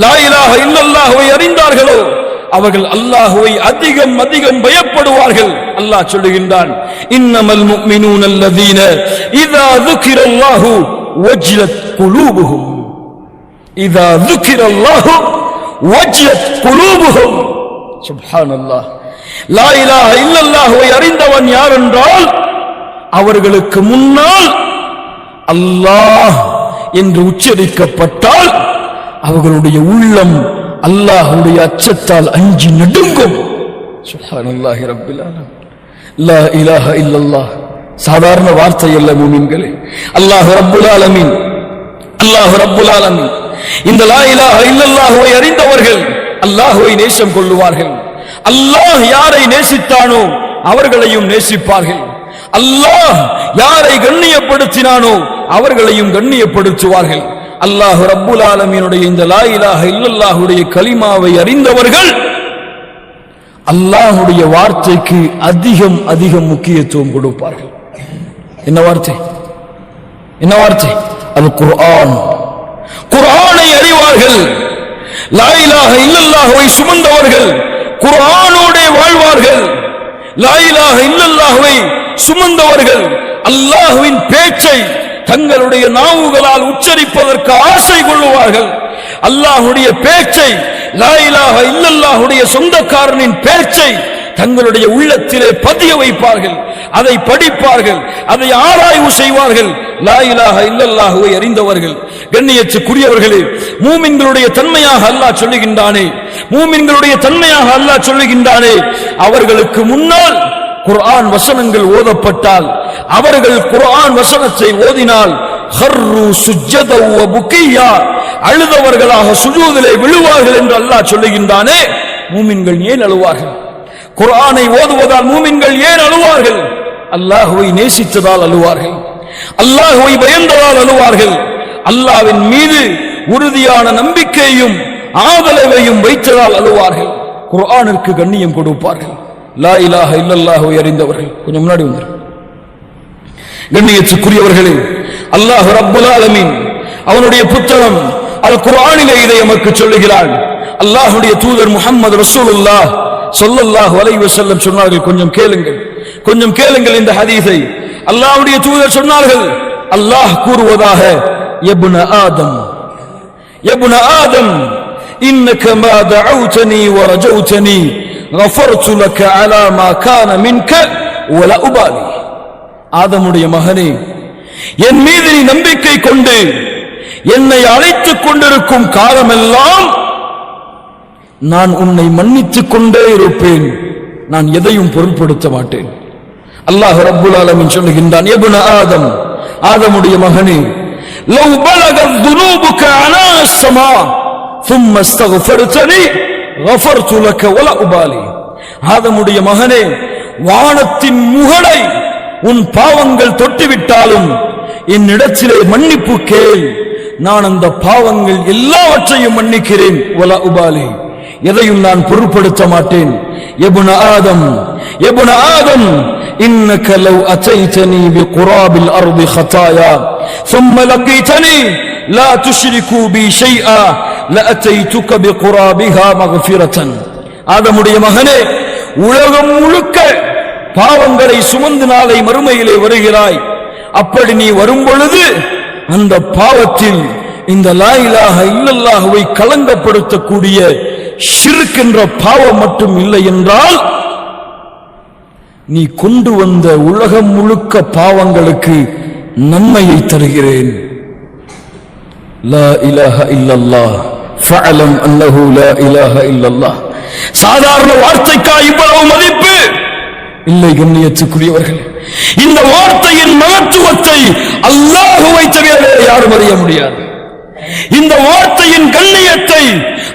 லா இலாஹ இல்லல்லாஹ்வை அறிந்தார்களோ அவர்கள் அல்லாஹ்வை அதிகம் பயப்படுவார்கள். அல்லாஹ் சொல்லுகின்றான், இன்னமல் முஃமினூன அல்லதீன இதா ذுகிரல்லாஹு வஜ்லத் குலூபுஹும். இதா ذுகிரல்லாஹு வஜ்லத் குலூபுஹும். சுப்ஹானல்லாஹ். லா இலாஹ இல்லல்லாஹ்வை அறிந்தவன் யார் என்றால் அவர்களுக்கு முன்னால் அல்லாஹ் என்று உச்சரிக்கப்பட்டால் அவர்களுடைய உள்ளம் அல்லாஹ்வுடைய அச்சத்தால் அஞ்சி நடுங்கும். சுப்ஹானல்லாஹி ரப்பில் ஆலமீன். லா இலாஹ இல்லல்லாஹ் சாதாரண வார்த்தை அல்ல மூமின்களே. அல்லாஹ் ரப்புல் ஆலமீன் இந்த லா இலாஹ இல்லல்லாஹ்வை அறிந்தவர்கள் அல்லாஹ்வை நேசம் கொள்ளுவார்கள். அல்லாஹ் யாரை நேசித்தானோ அவர்களையும் நேசிப்பார்கள். அல்லாஹ் யாரை கண்ணியப்படுத்தினானோ அவர்களையும் கண்ணியப்படுத்துவார்கள். அல்லாஹ் ரப்புல் ஆலமீனுடைய இந்த லா இலாஹ இல்லல்லாஹுடைய கலிமாவை அறிந்தவர்கள் அல்லாஹ்வுடைய வார்த்தைக்கு அதிகம் முக்கியத்துவம் கொடுப்பார்கள். என்ன வார்த்தை? அல் குர்ஆன். குர்ஆனை அறிவார்கள். லா இலாஹ இல்லல்லாஹுவை சுமந்தவர்கள் குர்ஆனோடு வாழ்வார்கள். லா இலாஹ இல்லல்லாஹுவை சுமந்தவர்கள் அல்லாஹ்வின் பேச்சை தங்களுடைய நாவுகளால் உச்சரிப்பதற்கு ஆசை கொள்ளுவார்கள். அல்லாஹ்வுடைய பேச்சை, லா இலாஹ இல்லல்லாஹுடைய சொந்தக்காரனின் பேச்சை தங்களுடைய உள்ளத்திலே பதிய வைப்பார்கள். அதை படிப்பார்கள், அதை ஆராய்வு செய்வார்கள். லா இலாஹ இல்லல்லாஹுவை அறிந்தவர்கள். கண்ணியத்துக்குரியவர்களே, மூமின்களுடைய தன்மையாக அல்லாஹ் சொல்லுகின்றானே, மூமின்களுடைய தன்மையாக அல்லாஹ் சொல்லுகின்றானே, அவர்களுக்கு முன்னால் குர்ஆன் வசனங்கள் ஓதப்பட்டால், அவர்கள் குர்ஆன் வசனத்தை ஓதினால் ஹர்ரு சுஜ்ஜதா வ புகியா, அழுதவர்களாக சுஜூதிலே விழுவார்கள் என்று அல்லாஹ் சொல்லுகின்றானே. மூமின்கள் ஏன் அழுவார்கள்? குர்ஆனை ஓதுவதால் மூமின்கள் ஏன் அழுவார்கள்? அல்லாஹ்வை நேசித்ததால் அழுவார்கள், அல்லாஹ்வை பயந்ததால் அழுவார்கள், அல்லாஹ்வின் மீது உறுதியான நம்பிக்கையும் ஆதரவையும் வைத்ததால் அழுவார்கள், குர்ஆனிற்கு கண்ணியம் கொடுப்பார்கள். லா இலாஹ இல்லல்லாஹுவை அறிந்தவர்கள். கொஞ்சம் முன்னாடி வந்து கண்ணியத்துக்குரியவர்களே, அல்லாஹ் ரப்புல் ஆலமீன் அவனுடைய புத்தகம் அல் குர்ஆனிலே இதை நமக்கு சொல்லுகிறான். அல்லாஹ்வுடைய தூதர் முஹம்மது ரசூலுல்லாஹ் ஸல்லல்லாஹு அலைஹி வஸல்லம் சொன்னார்கள், கொஞ்சம் கேளுங்கள், கொஞ்சம் கேளுங்கள் இந்த ஹதீஸை. அல்லாஹ்வுடைய தூதர் சொன்னார்கள், அல்லாஹ் கூறுவதாக, யப்ன ஆதம், யப்ன ஆதம், இன்னக மா தஅவுதனி வ ரஜௌதனி கஃபர்து லக அலா மா கான மின்க வ லா உபாலி. ஆதமுடைய மகனே, என் மீது நீ நம்பிக்கை கொண்டு என்னை அழைத்துக் கொண்டிருக்கும் காலமெல்லாம் நான் உன்னை மன்னித்துக் கொண்டே இருப்பேன், நான் எதையும் பொருட்படுத்த மாட்டேன். அல்லாஹ் ரப்புல் ஆலமீன் சொல்லுகின்றான், யப்ன ஆதம், ஆதமுடைய மகனே, லவ் பலகத் துனூபுக அனா ஸமா ثم استغفرتني غفرت لك ولا உபாலி. ஆதமுடைய மகனே, வானத்தின் முகடை உன் பாவங்கள் தொட்டுவிட்டாலும் என்னிடத்திலே மன்னிப்பு கேள், நான் அந்த பாவங்கள் எல்லாவற்றையும் மன்னிக்கிறேன். வலா உபாலி, எதையும் நான் பொருட்படுத்த மாட்டேன். யப்ன ஆதம், யப்ன ஆதம், இன்னக லவ் அதைதனி பிகுராபில் அர்தி خطايا ثم لقيتني لا تشركوا بي شيئا لاتيتك بقرابها مغفرة. ஆதமுடைய மகனே, உலகம் முழுக்க பாவங்களை சுமந்து நாளை மறுமையிலே வருகிறாய். அப்படி நீ வரும் பொழுது அந்த பாவத்தில் இந்த லா இலாஹ இல்லல்லாஹுவை களங்கப்படுத்தக்கூடிய ஷிர்க் என்ற பாவம் மட்டும் இல்லை என்றால், நீ கொண்டு வந்த உலகம் முழுக்க பாவங்களுக்கு நன்மையை தருகிறேன். லா இலாஹ இல்லல்லாஹ் ஃபஅலம் அன்னஹு லா இலாஹ இல்லல்லாஹ். சாதாரண வார்த்தைக்கா இவ்வளவு மதிப்பு இல்லை கண்ணியத்துக்குரியவர்கள். இந்த வார்த்தையின் மகத்துவத்தை அல்லாஹ்வை தவிர யாரும் அறிய முடியாது. இந்த வார்த்தையின் கண்ணியத்தை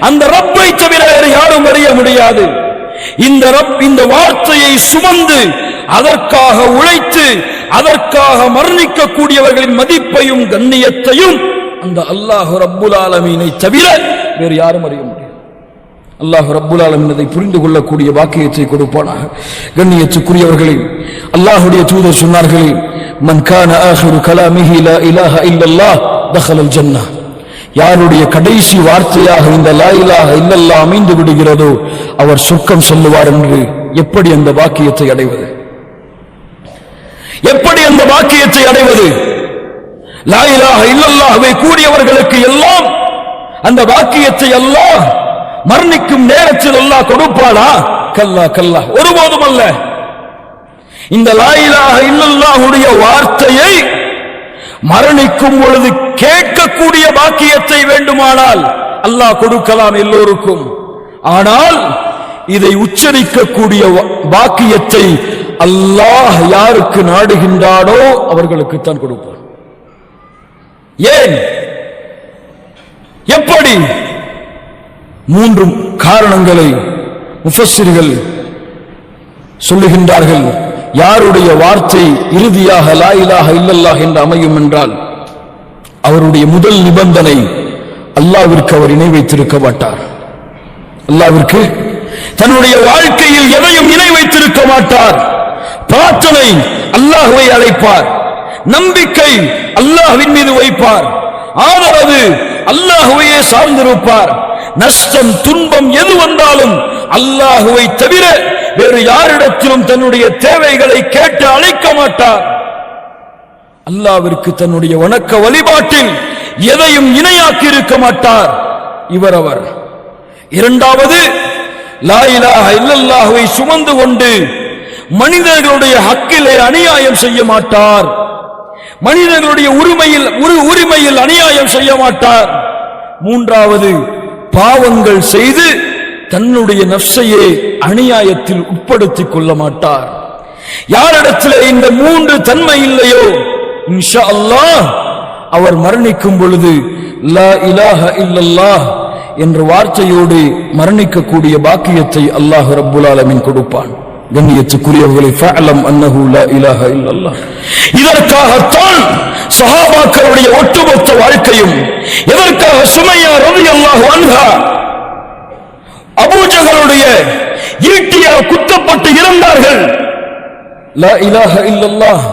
அந்த ரப்பை தவிர யாரும் அறிய முடியாது. இந்த ரப் இந்த வார்த்தையை சுமந்து அதற்காக உழைத்து அதற்காக மரணிக்கக்கூடியவர்களின் மதிப்பையும் கண்ணியத்தையும் அந்த அல்லாஹ் ரப்புல் ஆலமீனை தவிர வேறு யாரும் அறிய முடியாது. அல்லாஹ் ரப்புல் ஆலமீன் அதை புரிந்து கொள்ளக்கூடிய வாக்கியத்தை கொடுப்பானாக. கண்ணியத்துக்குரியவர்களே, அல்லாஹ்வுடைய தூதர் சொன்னார்கள், மன் கான ஆகிரு கலாமிஹி லா இலாஹ இல்லல்லாஹ் தഖலல் ஜன்னah. யாருடைய கடைசி வார்த்தையாக இந்த லா இலாஹ இல்லல்லாஹ் அமைந்து விடுகிறதோ அவர் சொர்க்கம் செல்லுவார் என்று. எப்படி அந்த வாக்கியத்தை அடைவது? எப்படி அந்த வாக்கியத்தை அடைவது? லா இலாஹ இல்லல்லாஹ்வை கூறியவர்களுக்கு எல்லாம் அந்த வாக்கியத்தை அல்லாஹ் மரணிக்கும் நேரத்தில் அல்லாஹ் கொடுப்பானா? கல்லா கல்லா, ஒருபோதும் அல்ல. இந்த லா இலாஹ இல்லல்லாஹுடைய வார்த்தையை மரணிக்கும் பொழுது கேட்கக்கூடிய பாக்கியத்தை வேண்டுமானால் அல்லாஹ் கொடுக்கலாம் எல்லோருக்கும். ஆனால் இதை உச்சரிக்கக்கூடிய பாக்கியத்தை அல்லாஹ் யாருக்கு நாடுகின்றானோ அவர்களுக்குத்தான் கொடுப்பான். ஏன்? எப்படி? மூன்று காரணங்களை முஃபஸ்ஸிர்கள் சொல்லுகின்றார்கள். யாருடைய வார்த்தை இறுதியாக லா இலாஹ இல்லல்லாஹ் என்று அமையும் என்றால் அவருடைய முதல் நிபந்தனை, அல்லாஹ்விற்கு அவர் இணை வைத்திருக்க மாட்டார். அல்லாஹ்விற்கு தன்னுடைய வாழ்க்கையில் எதையும் இணை வைத்திருக்க மாட்டார். பிரார்த்தனை அல்லாஹ்வை அழைப்பார், நம்பிக்கை அல்லாஹ்வின் மீது வைப்பார், ஆதரவு அல்லாஹ்வையே சார்ந்திருப்பார். நஷ்டம் துன்பம் எது வந்தாலும் அல்லாஹ்வை தவிர வேறு யாரிடத்திலும் தன்னுடைய தேவைகளை கேட்டு அழைக்க மாட்டார். அல்லாஹ்விற்கு தன்னுடைய வணக்க வழிபாட்டில் எதையும் இணையாக்கி இருக்க மாட்டார். இவர் அவர். இரண்டாவது, லா இலாஹ இல்லல்லாஹுவை சுமந்து கொண்டு மனிதர்களுடைய ஹக்கிலே அநியாயம் செய்ய மாட்டார். மனிதர்களுடைய உரிமையில் அநியாயம் செய்ய மாட்டார். மூன்றாவது, பாவங்கள் செய்து தன்னுடைய நஃப்ஸையே அநியாயத்தில் உட்படுத்திக் கொள்ள மாட்டார். யாரிடத்தில் இந்த மூன்று தன்மை இல்லையோ இன்ஷா அல்லாஹ் அவர் மரணிக்கும் பொழுது லா இலாஹ இல்லல்லாஹ் என்ற வார்த்தையோடு மரணிக்கக்கூடிய பாக்கியத்தை அல்லாஹ் ரப்புல் ஆலமீன் கொடுப்பான். கண்ணியத்துக்குரியவர்களை ஃபஅலம் அன்னஹு லா இலாஹ இல்லல்லாஹ். இதற்காகத்தான் சஹாபாக்களுடைய ஒட்டுமொத்த வாழ்க்கையும், எதற்காக சுமையா ரலியல்லாஹு அன்ஹா அபூஜஹலுடைய ஈட்டியால் குத்தப்பட்டு இறந்தார்கள்? லா இலாஹ இல்லல்லாஹ்.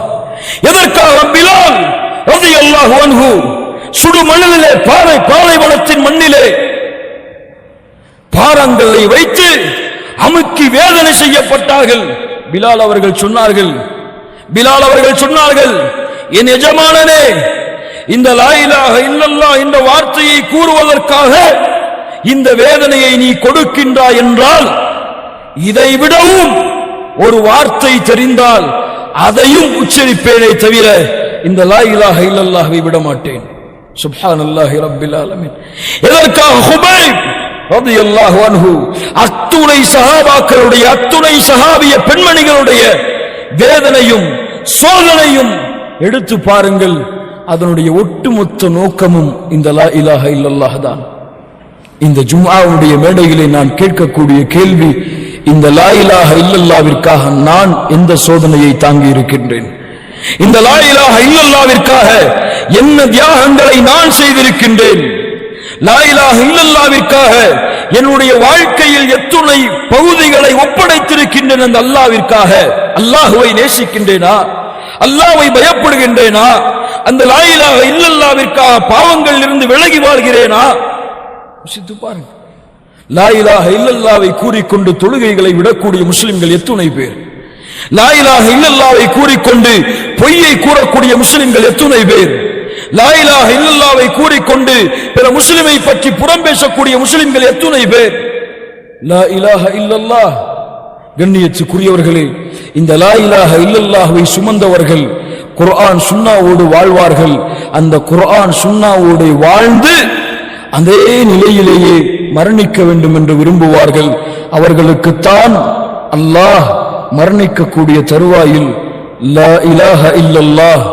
எதற்காக பிலால் ரலியல்லாஹு அன்ஹு சுடு மண்ணிலே பாலைவனத்தின் மண்ணிலே பாரங்களை வைத்து அமுக்கி வேதனை செய்யப்பட்டார்கள்? பிலால் அவர்கள் சொன்னார்கள், என் எஜமானனே, இந்த லா இலாஹ இல்லல்லாஹ் இந்த வார்த்தையை கூறுவதற்காக இந்த வேதனையை நீ கொடுக்கின்றாய் என்றால் இதை விடவும் ஒரு வார்த்தை தெரிந்தால் அதையும் உச்சரிப்பேனே தவிர இந்த லா இலாஹ இல்லல்லாஹ்வை விட மாட்டேன். சுப்ஹானல்லாஹி ரப்பில் ஆலமீன். எதற்காக ஹுபைப் ரலியல்லாஹு அன்ஹு அத்துணை சஹாபாக்களுடைய அத்துணை சஹாபிய பெண்மணிகளுடைய வேதனையும் சோதனையும் எடுத்து பாருங்கள். அதனுடைய ஒட்டுமொத்த நோக்கமும் இந்த லா இலாஹ இல்லல்லாஹ் தான். இந்த ஜும்ஆவுடைய மேடையிலே நான் கேட்கக்கூடிய கேள்வி, இந்த லா இலாஹ இல்லல்லாஹ்விற்காக நான் எந்த சோதனையை தாங்கி இருக்கின்றேன்? இந்த லா இலாஹ இல்லல்லாஹ்விற்காக என்ன தியாகங்களை நான் செய்திருக்கின்றேன்? லா இலாஹ இல்லல்லாஹ்விற்காக என்னுடைய வாழ்க்கையில் எத்துணை பகுதிகளை ஒப்படைத்திருக்கின்றேன். அந்த அல்லாஹ்விற்காக அல்லாஹ்வை நேசிக்கின்றேனா? அல்லாஹ்வை பயப்படுகின்றேனா? அந்த லா இலாஹ இல்லல்லாஹ்விற்காக பாவங்களில் இருந்து விலகி வாழ்கிறேனா? யோசித்து பாருங்க. லா இலாஹ இல்லல்லாஹ்வை கூறிக்கொண்டு தொழுகைகளை விடக்கூடிய முஸ்லிம்கள் எத்துணை பேர்? லா இலாஹ இல்லல்லாஹ்வை கூறிக்கொண்டு பொய்யை கூறக்கூடிய முஸ்லிம்கள் எத்துணை பேர்? லா இலாஹ இல்லல்லாஹ்வை கூறிக்கொண்டு பிற முஸ்லிமை பற்றி புறம் பேசக்கூடிய முஸ்லிம்கள் எத்துணை பேர்? லா இலாஹ இல்லல்லாஹ். கண்ணியத்துக்குரியவர்களே, இந்த லா இலாஹ இல்லல்லாஹ்வை சுமந்தவர்கள் குர்ஆன் சுன்னாவோடு வாழ்வார்கள். அந்த குர்ஆன் சுன்னாவோடு வாழ்ந்து அதே நிலையிலேயே மரணிக்க வேண்டும் என்று விரும்புவார்கள். அவர்களுக்குத்தான் அல்லாஹ் மரணிக்கக்கூடிய தருவாயில் லா இலாஹ இல்லல்லாஹ்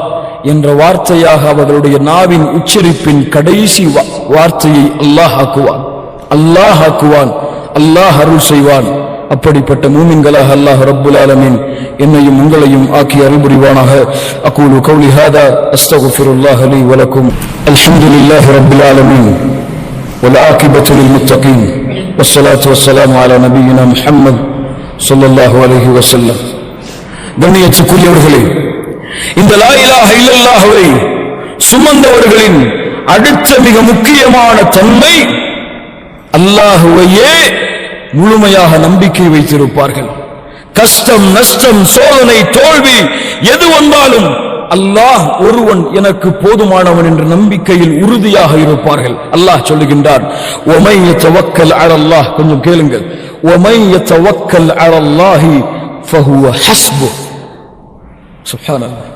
என்ற வார்த்தையாக அவர்களுடைய நாவின் உச்சரிப்பின் கடைசி வார்த்தையை அல்லாஹ் ஆக்குவான். அல்லாஹ் அருள் செய்வான். அப்படிப்பட்ட மூமின்களாக அல்லாஹ் ரப்புல் ஆலமீன் என்னையும் உங்களையும் ஆக்கி அருள் புரிவானாக. அகூலு கௌலி ஹாதா அஸ்தக்ஃபிருல்லாஹ லீ வ லக்கும். அல்ஹம்துலில்லாஹி ரப்பில் ஆலமீன் வல் ஆகிபத்து லில் முத்தகீன் வஸ்ஸலாத்து வஸ்ஸலாமு அலா நபியினா முஹம்மத் ஸல்லல்லாஹு அலைஹி வஸல்லம். கண்ணியத்துக்குரியவர்களே, இந்த லா இலாஹ இல்லல்லாஹ்வை சுமந்தவர்களின் அடுத்த மிக முக்கியமான தன்மை, அல்லாஹ்வையே முழுமையாக நம்பிக்கை வைத்திருப்பார்கள். கஷ்டம், நஷ்டம், சோதனை, தோல்வி எது வந்தாலும் அல்லாஹ் ஒருவன் எனக்கு போதுமானவன் என்ற நம்பிக்கையில் உறுதியாக இருப்பார்கள். அல்லாஹ் சொல்லுகின்றான், ஒமை யதவக்கல் அலல்லாஹ். கொஞ்சம் கேளுங்கள். ஒமை யதவக்கல் அலல்லாஹி ஃபஹுவ ஹஸ்புஹ். சுப்ஹானல்லாஹ்.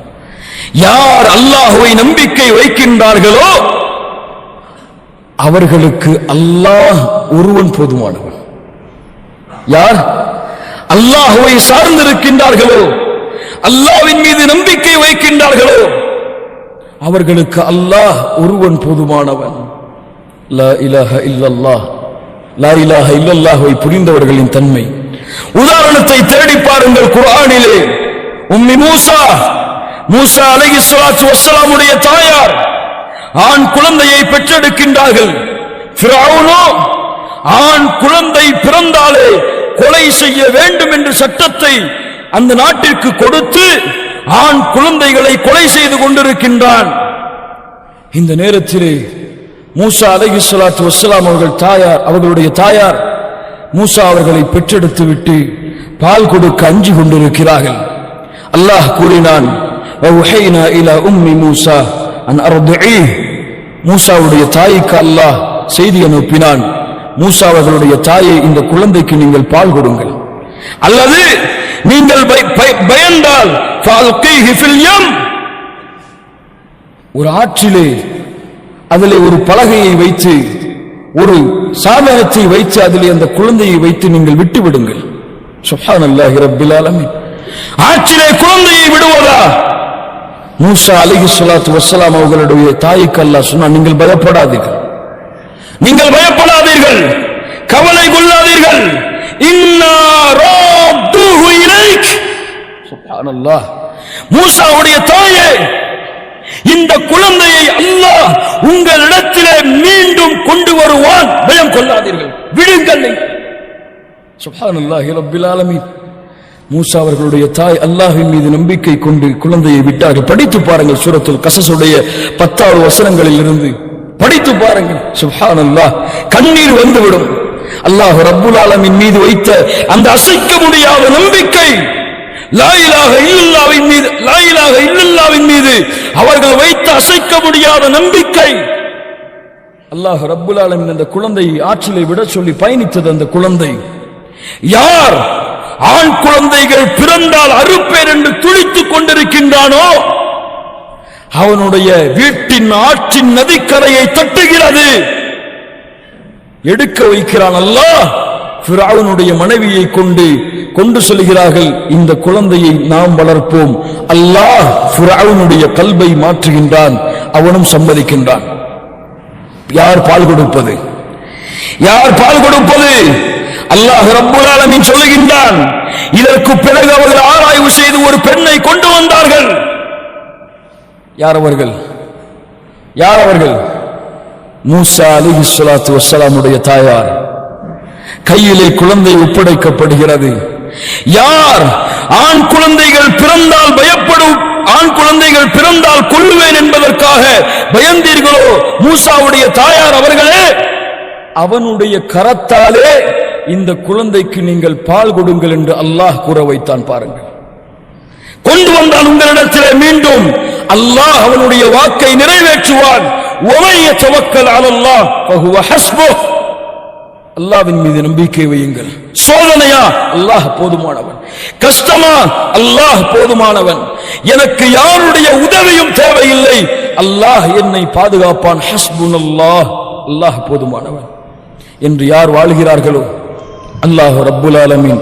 யார் அல்லாஹ்வை நம்பிக்கை வைக்கின்றார்களோ அவர்களுக்கு அல்லாஹ் ஒருவன் போதுமானவன். யார் அல்லாஹ்வை சார்ந்திருக்கின்றார்களோ, அல்லாஹ்வின் மீது நம்பிக்கை வைக்கின்றார்களோ அவர்களுக்கு அல்லாஹ் ஒருவன் போதுமானவன். லா இலாஹ இல்லல்லாஹ். லா இலாஹ இல்லல்லாஹ்வை புரிந்தவர்களின் தன்மை. உதாரணத்தை தேடி பாருங்கள் குர்ஆனிலே. உம்மி மூசா அலைஹிஸ்ஸலாத்து வஸ்ஸலாமுடைய தாயார் ஆண் குழந்தையை பெற்றெடுக்கின்றார்கள். ஃபிரௌனோ ஆண் குழந்தை பிறந்தாலே கொலை செய்ய வேண்டும் என்ற சட்டத்தை அந்த நாட்டிற்கு கொடுத்து ஆண் குழந்தைகளை கொலை செய்து கொண்டிருக்கின்றான். இந்த நேரத்திலே மூசா அலைஹிஸ்ஸலாத்து வஸ்ஸலாம் அவர்களுடைய தாயார் மூசா அவர்களை பெற்றெடுத்து விட்டு பால் கொடுக்க அஞ்சி கொண்டிருக்கிறார்கள். அல்லாஹ் கூறினான், வஹைனா இலா உம்மி மூசா அன் அர்திஈஹ். மூசாவுடைய தாய்க்கு அல்லாஹ் செய்தி அனுப்பினான், மூசா அவர்களுடைய தாயை இந்த குழந்தைக்கு நீங்கள் பால் கொடுங்கள், அல்லது நீங்கள் பயந்தால் ஃபஅல்கீஹி ஃபில் யம், ஒரு ஆற்றிலே அதிலே ஒரு பலகையை வைத்து ஒரு சாதனத்தை வைத்து அதிலே அந்த குழந்தையை வைத்து நீங்கள் விட்டு விடுங்கள். சுப்ஹானல்லாஹி ரப்பில் ஆலமீன். ஆற்றிலே குழந்தையை விடுவதா? மூசா அலைஹிஸ்ஸலாத்து வஸ்ஸலாம் அவர்களுடைய தாய்க்கு அல்லாஹ் சொன்னான், நீங்கள் பயப்படாதீர்கள், நீங்கள் பயப்படாதீர்கள், கவலை கொள்ளாதீர்கள். இன்னா ராத்துஹு இலைக். சுப்ஹானல்லாஹ். மூசாவுடைய தாயே, இந்த குழந்தையை அல்லாஹ் உங்களிடத்திலே மீண்டும் கொண்டு வருவான், பயம் கொள்ளாதீர்கள், விடுங்கள். சுப்ஹானல்லாஹி ரப்பில் ஆலமீன். மூசா அவர்களுடைய தாய் அல்லாஹ்வின் மீது நம்பிக்கை கொண்டு குழந்தையை விட்டார்கள். படித்து பாருங்கள், சூரத்துல் கஸஸுடைய 10வது வசனங்களில் இருந்து படித்து பாருங்கள். சுப்ஹானல்லாஹ், கண்ணீர் வந்துவிடும். அல்லாஹ் ரப்புல் ஆலமீன் மீது வைத்த அந்த அசைக்க முடியாத நம்பிக்கை, லா இலாஹ இல்லல்லாஹ்வின் மீது, லா இலாஹ இல்லல்லாஹ்வின் மீது அவர்கள் வைத்த அசைக்க முடியாத நம்பிக்கை. அல்லாஹ் ரப்புல் ஆலமீன் அந்த குழந்தையை ஆற்றிலே விட சொல்லி பயணித்தது. அந்த குழந்தை யார் ஆண் குழந்தைகள் பிறந்தால் அறுப்பேர் என்று துடித்துக் கொண்டிருக்கின்றானோ அவனுடைய வீட்டின் ஆற்றின் நதிக்கரையை தட்டுகிறது, எடுக்க வைக்கிறான் அல்லாஹ். ஃபிரௌனுடைய மனைவியை கொண்டு சொல்கிறார்கள், இந்த குழந்தையை நாம் வளர்ப்போம். அல்லாஹ் ஃபிரௌனுடைய கல்பை மாற்றுகின்றான், அவனும் சம்மதிக்கின்றான். யார் பால் கொடுப்பது? யார் பால் கொடுப்பது? அல்லாஹ் ரப்புல் ஆலமீன் சொல்லுகின்றான். இதற்கு பிறகு அவர்கள் ஆராய்வு செய்து ஒரு பெண்ணை கொண்டு வந்தார்கள். யார் அவர்கள்? யார் அவர்கள்? மூசா அலைஹிஸ்ஸலாத்து வஸ்ஸலாமுடைய தாயார். கையிலே குழந்தை ஒப்படைக்கப்படுகிறது. யார் ஆண் குழந்தைகள் பிறந்தால் பயப்படும், ஆண் குழந்தைகள் பிறந்தால் கொல்லுவேன் என்பதற்காக பயந்தீர்களோ மூசாவுடைய தாயார் அவர்களே, அவனுடைய கரத்தாலே இந்த குழந்தைக்கு நீங்கள் பால் கொடுங்கள் என்று அல்லாஹ் கூற வைத்தான். பாருங்கள், கொண்டு வந்தால் உங்களிடத்திலே மீண்டும் அல்லாஹ் அவனுடைய வாக்கை நிறைவேற்றுவான். وَمَن يَتَوَكَّلْ عَلَى اللَّهِ فَهُوَ حَسْبُهُ. அல்லாஹ்வின் மீது நம்பிக்கை வையுங்கள். சோதனையா? அல்லாஹ் போதுமானவன். கஷ்டமா? அல்லாஹ் போதுமானவன். எனக்கு யாருடைய உதவியும் தேவையில்லை, அல்லாஹ் என்னை பாதுகாப்பான். ஹஸ்புனல்லாஹ், அல்லாஹ் போதுமானவன் என்று யார் வாழ்கிறார்களோ அல்லாஹ் ரப்புல் ஆலமீன்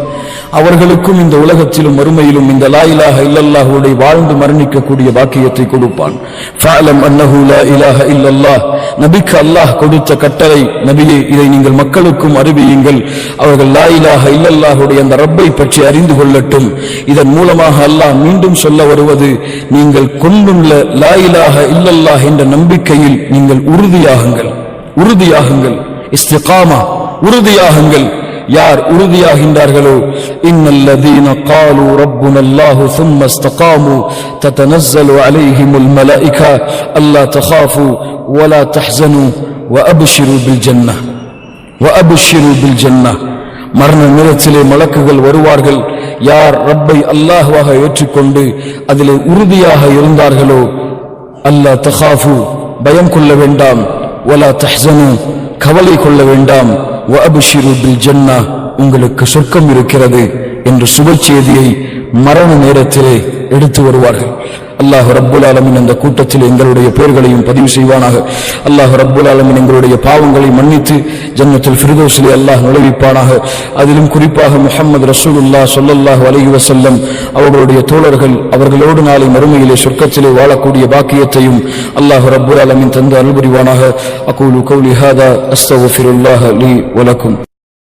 அவர்களுக்கும் இந்த உலகத்திலும் மறுமையிலும் இந்த லா இலாஹ இல்லல்லாஹ்வோடு வாழ்ந்து மரணிக்கக்கூடிய பாக்கியத்தை கொடுப்பான். ஃபஅலம் அன்னஹு லா இலாஹ இல்லல்லாஹ், நபிக்கு அல்லாஹ் கொடுத்த கட்டளை. நபியே, இதை நீங்கள் மக்களுக்கும் அறிவியுங்கள். அவர்கள் லா இலாஹ இல்லல்லாஹ்வுடைய அந்த ரப்பை பற்றி அறிந்து கொள்ளட்டும். இதன் மூலமாக அல்லாஹ் மீண்டும் சொல்ல வருவது, நீங்கள் கொண்டுள்ள லா இலாஹ இல்லல்லாஹ் என்ற நம்பிக்கையில் நீங்கள் உறுதியாகுங்கள். இஸ்திகாமா, உறுதியாகுங்கள். யார் உறுதியாகின்றார்களோ, இன்னல்லதீன காலு ரப்புனல்லாஹு ثم استقاموا تتنزل عليهم الملائكة ألا تخافوا ولا تحزنوا وأبشروا بالجنة. மரண நேரத்திலே மலக்குகள் வருவார்கள். யார் ரப்பை அல்லாஹ்வாக ஏற்றுக்கொண்டு அதிலே உறுதியாக இருந்தார்களோ, அல்லா தகாஃபு, பயம் கொள்ள வேண்டாம், வலா தஹ்ஸனு, கவலை கொள்ள வேண்டாம், வஅப்ஷிரு பில் ஜன்னah, உங்களுக்கு சொர்க்கம் இருக்கிறது என்று சுப செய்தியை மரண நேரத்திலே எடுத்து வருவார்கள். அல்லாஹ் ரப்புல் ஆலமீன் அந்த கூட்டத்தில் எங்களுடைய பெயர்களையும் பதிவு செய்வானாக. அல்லாஹ் ரப்புல் ஆலமீன் எங்களுடைய பாவங்களை மன்னித்து ஜன்னத்துல் ஃபிர்தௌஸிலே அல்லாஹ் நுழைவிப்பானாக. அதிலும் குறிப்பாக முஹம்மது ரசூலுல்லாஹ் ஸல்லல்லாஹு அலைஹி வஸல்லம் அவர்களுடைய தோழர்கள், அவர்களோடு நாளை மறுமையிலே சொர்க்கத்திலே வாழக்கூடிய பாக்கியத்தையும் அல்லாஹ் ரப்புல் ஆலமீன் தந்து அருள் புரிவானாக. அகூலு கௌலி ஹாதா அஸ்தக்ஃபிருல்லாஹ லீ வ லக்கும்.